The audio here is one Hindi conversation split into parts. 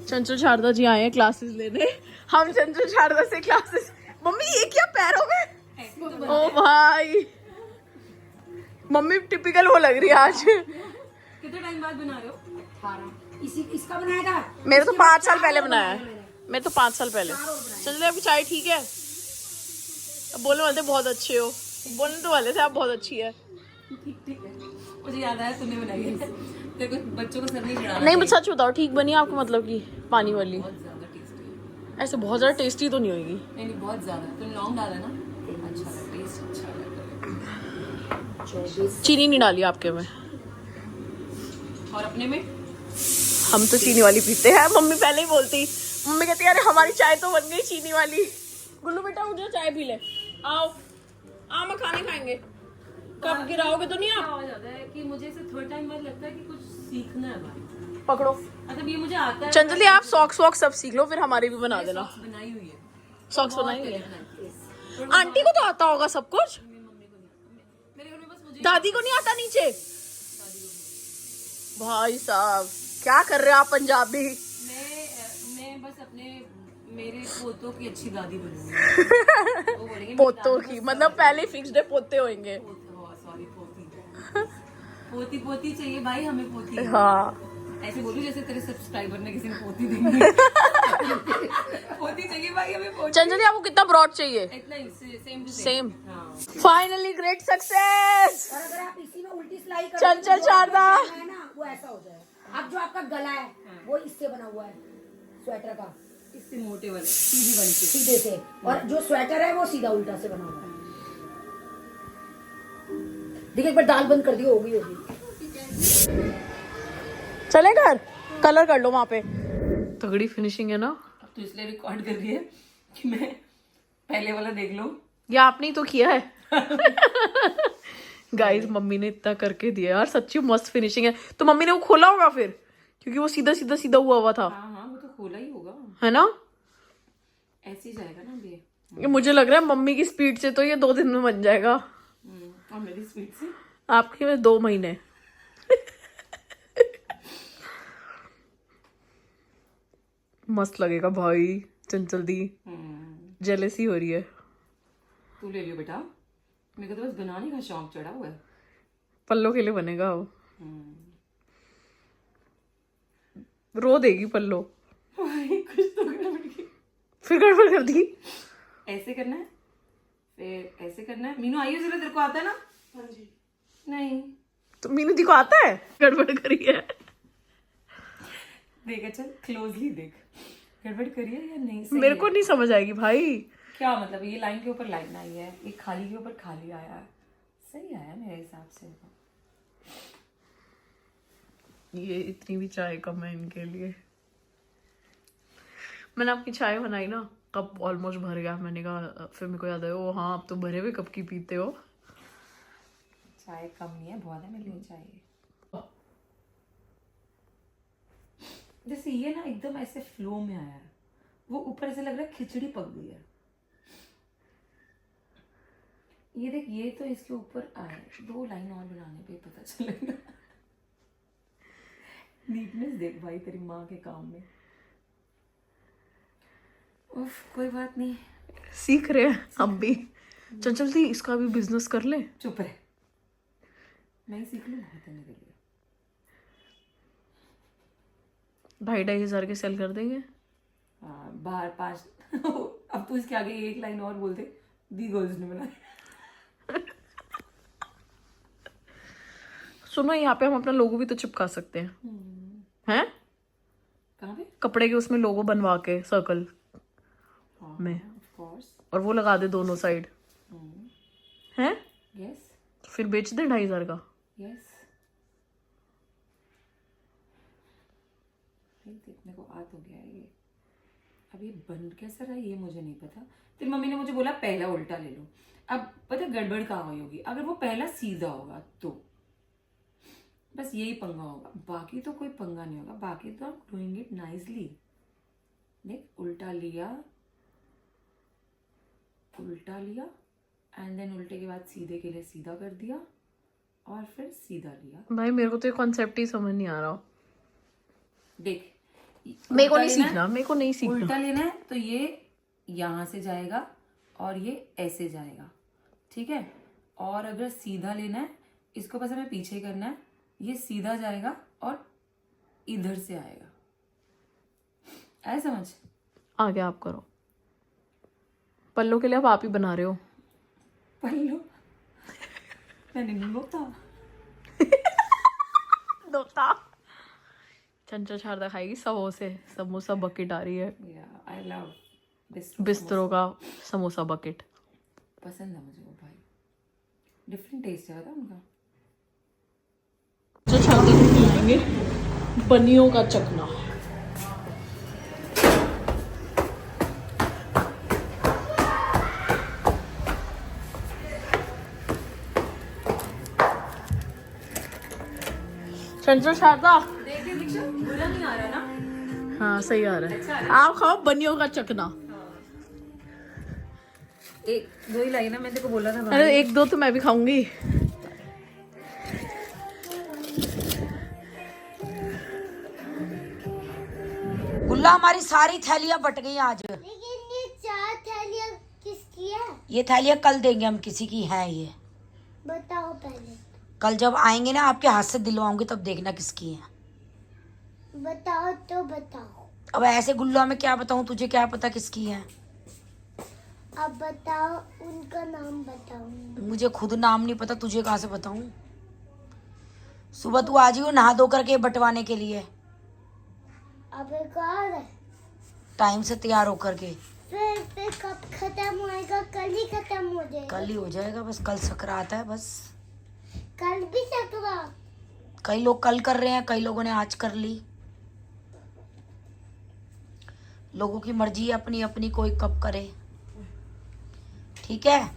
चंचल शारदा जी आए हैं क्लासेस लेने। हम चंचल शारदा से क्लासेस। मम्मी ये क्या पैरों में? ओ भाई मम्मी टिपिकल वो लग रही है आज। कितने टाइम बाद बना रहे हो? 18 इसका बनाया था। मेरे तो 5 साल पहले बनाया है। मैं तो 5 साल पहले। चंचल आपकी चाय ठीक है? अब बोलने वाले थे बहुत अच्छे हो। बोलने तो वाले थे आप बहुत अच्छी है। ठीक है, मुझे याद आया तूने बनाई है। तेरे को बच्चों को सर नहीं चढ़ाना। नहीं बस सच बताओ ठीक बनी आपको, मतलब कि पानी वाली? बहुत ज्यादा टेस्टी है। ऐसे बहुत ज्यादा टेस्टी तो नहीं होगी। नहीं बहुत ज्यादा। तूने लौंग डाला ना, अच्छा है, टेस्ट अच्छा है। चीनी नहीं डाली आपके में? और अपने में हम तो चीनी वाली पीते हैं। मम्मी पहले ही बोलती, मम्मी कहती अरे हमारी चाय तो बन गई चीनी वाली। गुल्लू बेटा मुझे चाय पी ले, आओ आओ मैं खाने खाएंगे। कब गिराओगे तो नहीं आप? हो जाता है कि मुझे इसे थोड़ा टाइम बाद लगता है कि कुछ सीखना है भाई। पकड़ो मतलब ये मुझे आता है। चंचली आप सॉक्स वॉक्स सब सीख लो, फिर हमारी भी बना देना। सॉक्स बनाई हुई है। सॉक्स बनाई हुई है। आंटी को तो आता होगा सब कुछ, मेरे घर में बस मुझे दादी को नहीं आता नीचे? भाई साहब क्या कर रहे हो आप पंजाबी? मैं बस अपने मेरे पोतों की अच्छी दादी बनूंगी। वो बोलेंगे पोतों की मतलब पहले फिक्स्ड है पोते होंगे। सॉरी पोती पोती पोती चाहिए भाई हमें पोती। हाँ ऐसे बोलूं जैसे तेरे सब्सक्राइबर ने किसी ने पोती दी। पोती चाहिए भाई हमें पोती। चंचली आपको कितना ब्रॉड चाहिए? इतना ही सेम टू सेम। हाँ। Finally great success. और अगर आप इसी में उल्टी सिलाई करोगे चंचल तो शारदा है ना, वो ऐसा हो जाएगा। अब जो आपका गला है वो इससे बना हुआ है, स्वेटर का इससे मोटे वाले सीधी वाली से। सीधे से, और जो स्वेटर है वो सीधा उल्टा से बना हुआ है। देखिए एक बार दाल बंद कर दी, होगी। चले घर कलर कर लो वहां पे। तगड़ी फिनिशिंग है ना। अब तो इसलिए रिकॉर्ड कर रही है कि मैं पहले वाला देख लो। ये आपने ही तो किया है। गाइस मम्मी ने इतना करके दिया यार, सच्ची मस्त फिनिशिंग है। तो मम्मी ने वो खोला होगा फिर, क्योंकि वो सीधा सीधा सीधा हुआ था। हाँ वो तो खोला ही होगा, है ना? ऐसे ही जाएगा ना अभी। ये मुझे लग रहा है मम्मी की स्पीड से तो ये 2 दिन में बन जाएगा। और मेरी स्पीड से आपकी में 2 महीने। मस्त लगेगा भाई। चंचल दी जेलसी हो रही है। तू ले लियो बेटा, मेरे को तो बस बनाने का शौक चढ़ा हुआ है। पल्लो के लिए बनेगा वो। रो देगी पल्लो। भाई कुछ तो गड़बड़ की। फिर गड़बड़ कर दी। ऐसे करना है, फिर ऐसे करना है। मीनू आई हो जरा, तेरे को आता है ना? हाँ जी। नहीं तो मीनू दी को आता है? गड़बड़ करी है। देख अच्छा क्लोजली देख, गड़बड़ करी है या नहीं? मेरे को नहीं समझ आएगी भाई। क्या मतलब, ये लाइन के ऊपर लाइन आई है, ये खाली के ऊपर खाली आया है, सही आया मेरे हिसाब से। ये इतनी भी चाय कम है इनके लिए। मैंने आपकी चाय बनाई ना, कप ऑलमोस्ट भर गया। मैंने कहा, फिर मेरे को याद आया, ओ हाँ आप तो भरे हुए कप की पीते हो। चाय कम नहीं है, बहुत है मेरे लिए चाय। जैसे ये ना एकदम ऐसे फ्लो में आया है, वो ऊपर ऐसे लग रहा है खिचड़ी पक गई है। ये देख, ये तो इसके ऊपर आया, 2 लाइन और बनाने पे पता चलेगा। नीटनेस देख भाई तेरी माँ के काम में। उफ कोई बात नहीं, सीख रहे हैं हम भी। चंचल दी इसका भी बिजनेस कर ले। चुप रहे, मैं ही सीख लूँ, बहुत है मेरे लिए। 2,500-2,500 के सेल कर देंगे। बाहर 5। अब तो इसके आगे 1 लाइन और बोल दे, दी गर्ल्स ने बनाया। सुनो यहाँ पे हम अपना लोगो भी तो चिपका सकते हैं। हैं? कहाँ पे? कपड़े के उसमें लोगो बनवा के सर्कल में, ऑफ कोर्स। और वो लगा दे दोनों साइड। हैं? यस फिर बेच दे 2,500 का। यस। देखने को आ तो गया ये, अब ये बन कैसा रहा ये मुझे नहीं पता। तेरी मम्मी ने मुझे बोला पहला उल्टा ले लो। अब पता गड़बड़ कहाँ हुई होगी, अगर वो पहला सीधा होगा तो बस यही पंगा होगा, बाकी तो कोई पंगा नहीं होगा। बाकी तो आप डूइंग इट नाइसली। देख उल्टा लिया एंड देन उल्टे के बाद सीधे के लिए सीधा कर दिया और फिर सीधा लिया। भाई मेरे को तो ये कॉन्सेप्ट ही समझ नहीं आ रहा। देख मेरे को नहीं उल्टा लेना है, सीखना, मेरे को नहीं सीखना। उल्टा लेना है तो ये यहाँ से जाएगा और ये ऐसे जाएगा, ठीक है। और अगर सीधा लेना है, इसको बस हमें पीछे करना है, ये सीधा जाएगा और इधर से आएगा। आया समझ? आगे आप करो। पल्लू के लिए अब आप ही बना रहे हो। पल्लू मैंने नहीं बोता। दोता चंचल शारदा खाएगी समोसे, समोसा बकेट आ रही है, आई लव बिस्तरों का समोसा बकेट। पसंद है मुझे वो भाई, डिफरेंट टेस्ट है उनका। जो शारदा को खिलाएंगे बनियों का चखना। चंचल शारदा देखिए दीक्षा, बुरा नहीं आ रहा ना? हाँ सही आ रहा है। आप खाओ बनियों का चखना। एक दो ही लाई ना, मैंने तेको बोला था अरे एक दो तो मैं भी खाऊंगी। गुल्ला हमारी सारी थैलियां बट गई आज। लेकिन ये 4 थैलियाँ किसकी है? ये थैलियां कल देंगे हम, किसी की है ये। बताओ पहले। कल जब आएंगे ना आपके हाथ से दिलवाऊंगी, तब देखना किसकी है। बताओ तो बताओ। अब ऐसे गुल्ला में क्या बताऊं तुझे, क्या पता किसकी है। अब बताओ, उनका नाम बताओ। मुझे खुद नाम नहीं पता, तुझे कहाँ से बताऊं। सुबह तू आ जियो नहा धो करके बंटवाने के लिए, अब एक और है। टाइम से तैयार होकर के। फिर कब खत्म होएगा? कल ही खत्म हो जाएगा। कल ही हो जाएगा बस, कल सकरात है बस। कल भी सकरा। कई लोग कल कर रहे हैं, कई लोगों ने आज कर ली। लोगों की मर्जी है अपनी अपनी, कोई कब करे, ठीक है।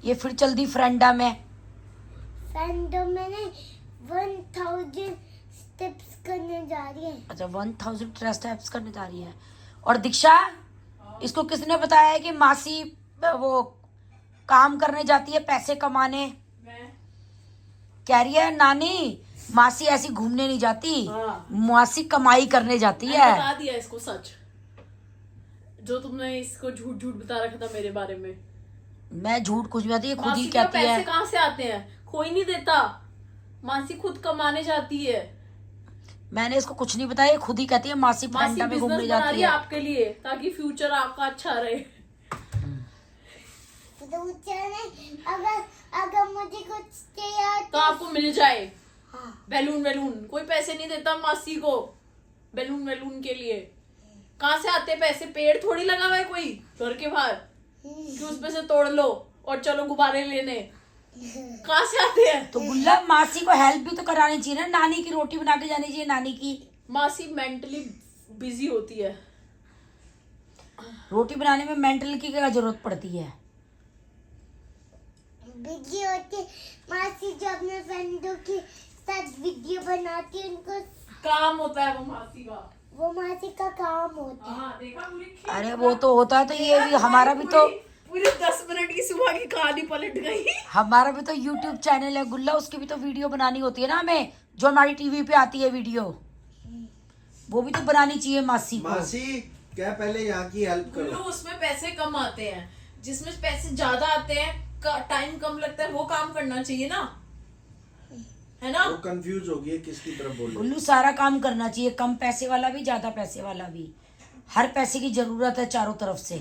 ये फिर चल दी फ्रेंडा में। फ्रेंडो मैंने 1000 स्टेप्स करने जा रही है। अच्छा 1000 स्टेप्स करने जा रही है। और दीक्षा, इसको किसने बताया है कि मासी वो काम करने जाती है पैसे कमाने? कह रही है नानी मासी ऐसी घूमने नहीं जाती, हाँ। मासी कमाई करने जाती मैंने है। बता दिया इसको सच, जो तुमने इसको झूठ झूठ बता रखा था मेरे बारे में। मैं झूठ कुछ भी आती है, खुद ही मासी के कहती पैसे है। कहाँ से आते हैं? कोई नहीं देता। मासी खुद कमाने जाती है। मैंने इसको कुछ नहीं बताया, खुद ही कहती है मासी मासी फ्रेंडा में बिजनेस घूमने बना जाती रही है है। आपके लिए, ताकि फ्यूचर आपका अच्छा रहे। अगर मुझे कुछ चाहिए तो आपको मिल जाए। हाँ। बैलून वैलून कोई पैसे नहीं देता मासी को, बैलून वैलून के लिए। कहाँ से आते पैसे? पेड़ थोड़ी लगा हुआ है कोई घर के बाहर कि उसमें से तोड़ लो और चलो गुब्बारे लेने। कहाँ से आते हैं? तो गुल्ला मासी को हेल्प भी तो करानी चाहिए ना, नानी की रोटी बना के जानी चाहिए नानी की। मासी मेंटली बिजी होती है। रोटी बनाने में मेंटल की क्या जरूरत पड़ती है? बिजी होती मासी जो अपने फ्रेंडों के साथ वीडियो बनाती है, उनको काम होता है वो मासी का। वो मासी का काम होता है। हाँ देखा पूरी अरे वो तो होता है, तो ये भी हमारा भी तो पूरी 10 मिनट की सुबह की कहानी पलट गई। हमारा भी तो YouTube चैनल है गुल्ला, उसकी भी तो वीडियो बनानी होती है ना हमें, जो हमारी टीवी पे आती है वीडियो, वो भी तो बनानी चाहिए मासी को। मासी क्या पहले यहाँ की हेल्प गुल्लू, करो। उसमें पैसे कम आते हैं, जिसमें पैसे ज्यादा आते हैं, टाइम कम लगता है, वो काम करना चाहिए ना, है ना? वो कंफ्यूज हो गई है किसकी तरफ बोल रही है। गुल्लू सारा काम करना चाहिए, कम पैसे वाला भी ज्यादा पैसे वाला भी, हर पैसे की जरूरत है चारों तरफ से,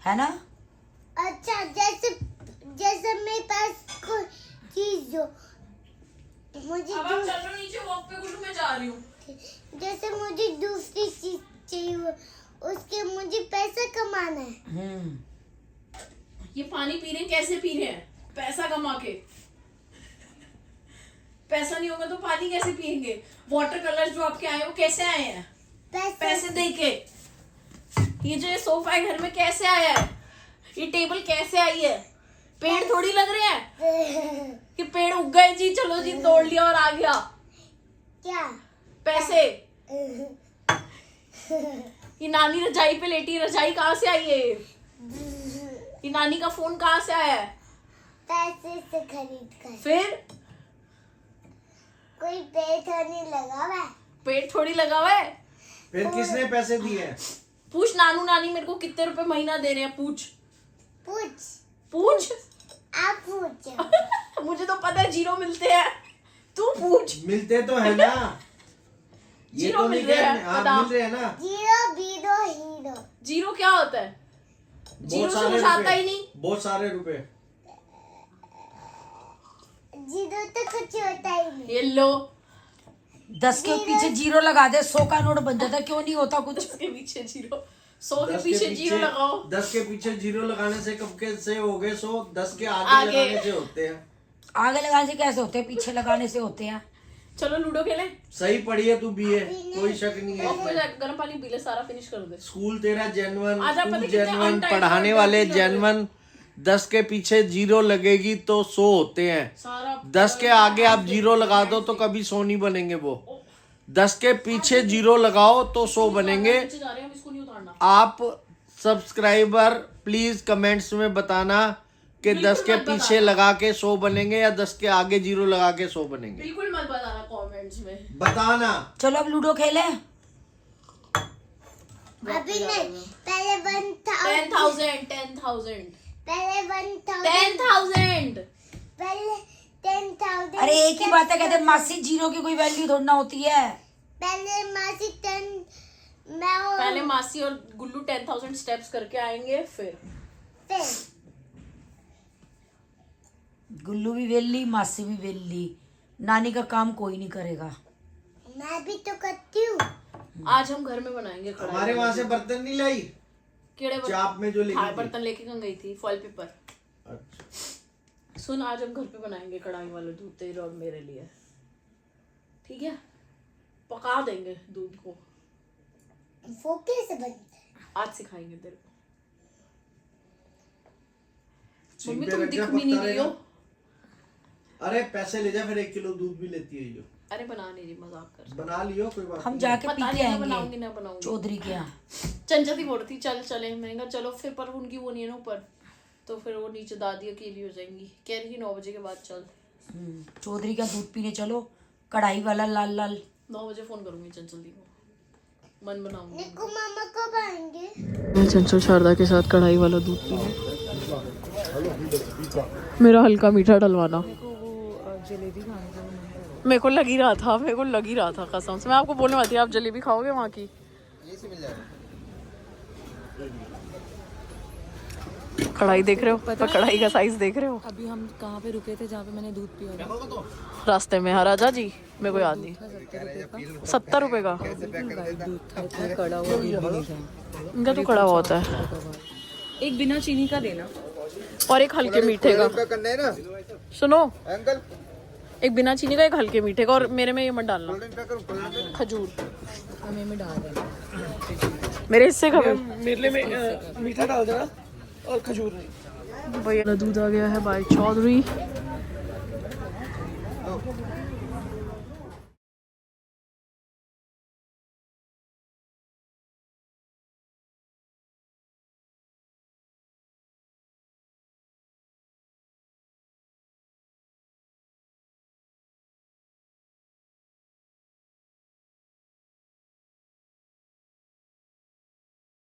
है ना। अच्छा, जैसे मेरे पास कोई चीज हो, मुझे अब आप चलो नीचे वॉक पे। गुल्लू मैं जा रही हूँ। जैसे मुझे दूसरी चीज चाहिए हो, उसके मुझे पैसा कमाना है। ये पानी पी रहे हैं, कैसे पी रहे हैं? पैसा कमा के। पैसा नहीं होगा तो पानी कैसे पियेंगे? वाटर कलर जो आपके आए वो कैसे आए हैं? पैसे दे के। ये जो ये सोफा है घर में कैसे आया है? ये टेबल कैसे आई है? पेड़ थोड़ी लग रहे हैं कि पेड़ उग गए जी, चलो जी तोड़ लिया और आ गया। क्या? पैसे। ये नानी रजाई पे लेटी, रजाई कहाँ से आई है? ये नानी का फोन कहाँ से आया है? पैसे से खरीद कर। फिर कोई पेट नहीं लगा हुआ है। पेट थोड़ी लगा हुआ है। फिर किसने पैसे दिए हैं? पूछ नानू नानी मेरे को कितने रुपए महीना दे रहे हैं, पूछ पूछ, पूछ। आप पूछो। मुझे तो पता है 0 मिलते हैं, तू पूछ। मिलते तो है ना, ये जीरो तो मिल नहीं रहे कह हैं, हाँ, बता। मिल रहे हैं ना। 0 बीरो हीरो। 0 क्या होता है? 0 से कुछ आता ही नहीं। बहुत सारे रुपए। 0 तो कुछ होता ही नहीं। ये लो, 10 के पीछे 0 लगा दे, 100 का नोट बन जाता है। क्यों नहीं होता कुछ? 10 के पीछे 0, 100 के पीछे 0 लगाओ। 10 के पीछे 0 लगाने से कब के से हो गए 100, 10 के आगे लगाने से होते हैं। आगे लगाने से कैसे होते हैं? पीछे लगाने से होते हैं। चलो लूडो खेलें। सही पढ़ी है तू बीए, कोई शक नहीं और है। फिर गर्म पानी पी ले, सारा फिनिश कर दे। स्कूल तेरा जेन्युइन, आजा, पता स्कूल कितने जेन्युइन, untied पढ़ाने और वाले dirty जेन्युइन। 10 के पीछे 0 लगेगी तो 100 होते हैं। सारा 10 के आगे आप 0 लगा दो तो कभी 100 नहीं बनेंगे वो। 10 के पीछे 0 लगाओ तो 100 बनेंगे। नीचे जा रहे हैं, हम इसको नहीं उतारना। आप सब्सक्राइबर प्लीज कमेंट्स में बताना कि 10 के पीछे लगा के 100 बनेंगे या 10 के आगे 0 लगा के 100 बनेंगे। बिल्कुल मत बताना कमेंट्स में। बताना। चलो अब लूडो खेलें। अभी नहीं, पहले 10,000, 10,000 पहले 1,000, 10,000। पहले 10,000। अरे एक ही बात है, कहते हैं मासी 0 की कोई वैल्यू थोड़ी ना होती है। पहले मासी 10, मैं और पहले मासी और गुल्लू 10,000 स्टेप्स करके आएंगे, फिर फिर गुल्लू भी वेली, मासी भी वेली, नानी का काम कोई नहीं करेगा। मैं भी तो करती हूँ। आज हम घर में बनाएंगे कढ़ाई। हमारे वहां से बर्तन नहीं लाई, केड़े चाप में जो लेके हाँ, थी। बर्तन लेके कहाँ गई थी? Foil paper. अच्छा। सुन, आज हम घर पे बनाएंगे कढ़ाई वाला दूध तेरे और मेरे लिए, ठीक है? पका देंगे दूध को, वो कैसे बनता है? आज सिखाएंगे तेरे को। सिम मम्मी पे तुम रख दिख जा, भी नहीं पकता रही हो। रहेगा। अरे पैसे ले जा, फिर 1 किलो दूध भी लेती है जो। अरे बना नहीं रही, मजाक कर। बना लियो, कोई बात हम नहीं। जाके पता पी नहीं के मैं बनाऊंगी आएंगे ना बनाऊंगी। चौधरी के यहाँ। चंचल ही बोल रही थी चल चले, मैंने कहा चलो फिर, पर उनकी वो नहीं है ना ऊपर, तो फिर वो नीचे दादी अकेली हो जाएंगी। कह रही थी 9 बजे के बाद चल। चौधरी का दूध पीने चलो, कढ़ाई वाला लाल लाल। 9 बजे फोन करूंगी चंचल दी को, मन बनाऊंगी। निक्कू मामा कब आएंगे? मैं चंचल शारदा के साथ कढ़ाई वाला दूध पीने। मेरा हल्का मीठा डलवाना। मेरे को लग ही रहा था, मेरे को लग ही रहा था कसम से। मैं आपको बोलने वाली थी, आप जलेबी खाओगे वहाँ की? कढ़ाई देख रहे हो? पर कढ़ाई का साइज देख रहे हो? अभी हम कहाँ पे रुके थे जहाँ पे मैंने दूध पिया था? रास्ते में। हाँ राजा जी, मेरे को याद नहीं। 70 रुपए का दूध था, इतना कड़ा हुआ दूध भी नहीं था। इनका तो कड़ा हुआ होता है। एक बिना चीनी का देना। और एक हल्के मीठे का। सुनो, एक बिना चीनी का, एक हल्के मीठे का, और मेरे में ये मत डालना खजूर। हमें में डाल देना। मेरे हिस्से का भी मेरे में मीठा डाल देना और खजूर नहीं। भैया दूध आ गया है बाय चौधरी।